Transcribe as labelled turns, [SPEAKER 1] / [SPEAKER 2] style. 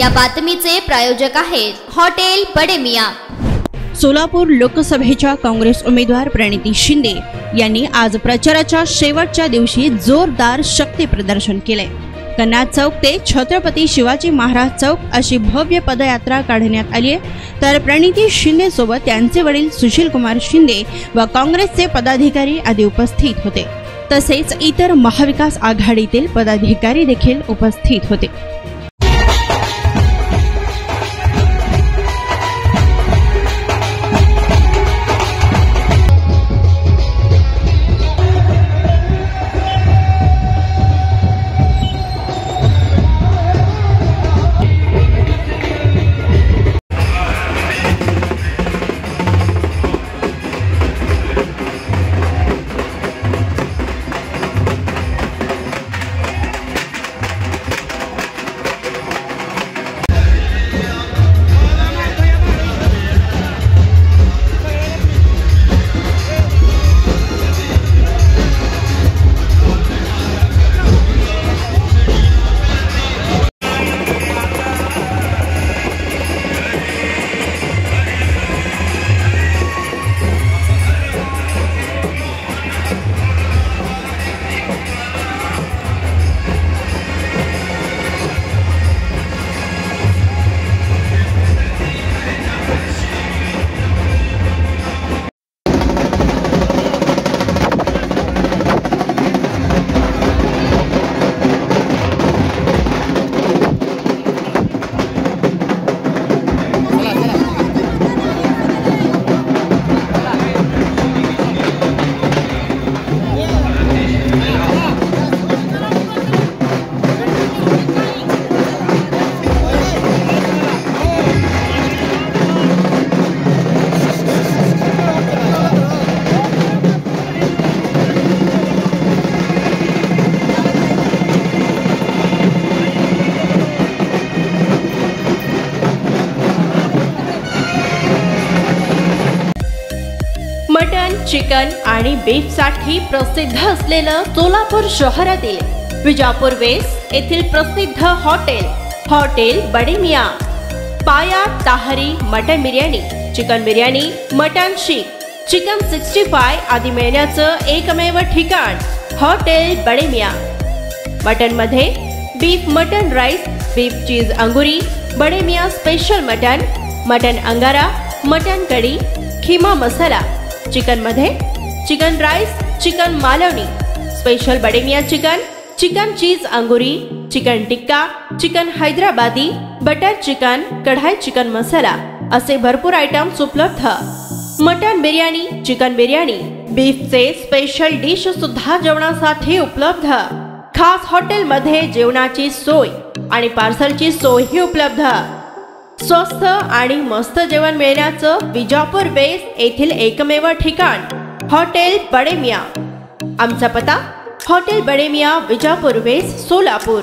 [SPEAKER 1] या बातमीचे प्रायोजक आहेत हॉटेल बडे मियां।
[SPEAKER 2] सोलापूर लोकसभेच्या काँग्रेस उमेदवार प्रणिती शिंदे यांनी आज प्रचाराच्या शेवटच्या दिवशी जोरदार शक्ती प्रदर्शन केले। कन्नाड चौक ते छत्रपती शिवाजी महाराज चौक अशी भव्य पदयात्रा काढण्यात आली आहे। तर प्रणिती शिंदे सोबत त्यांचे वडील सुशील कुमार शिंदे व काँग्रेसचे पदाधिकारी आदी उपस्थित होते। तसेच इतर महाविकास आघाडीतील पदाधिकारी देखील उपस्थित होते। मटन, चिकन आणि बीफ साठी प्रसिद्ध असलेलं सोलापूर शहरातील विजापूर वेस्ट येथील प्रसिद्ध हॉटेल बडे मियां। पाया ताहरी mutton biryani, chicken biryani, mutton शीख, चिकन 65 आदी मिळण्याचं एकमेव ठिकाण हॉटेल बडे मियां। मटन मध्ये beef mutton rice, beef cheese अंगुरी, Bade Miyan special mutton, mutton अंगारा, मटन कढी, खीमा मसाला। चिकन मध्ये chicken rice, chicken Malvani, special Bade Miyan chicken, chicken cheese अंगुरी, chicken tikka, chicken Hyderabadi, butter chicken, kadai chicken masala असे भरपूर आयटम्स उपलब्ध। मटन बिर्याणी, चिकन बिर्याणी, बीफचे स्पेशल डिश सुद्धा जेवणासाठी उपलब्ध। खास हॉटेल मध्ये जेवणाची सोय आणि पार्सलची सोयही उपलब्ध। स्वस्त आणि मस्त जेवण मिळण्याचं विजापूर वेस्ट येथील एकमेव ठिकाण हॉटेल बडे मियां। आमचा पत्ता हॉटेल बडे मियां, विजापूर वेस्ट, सोलापूर।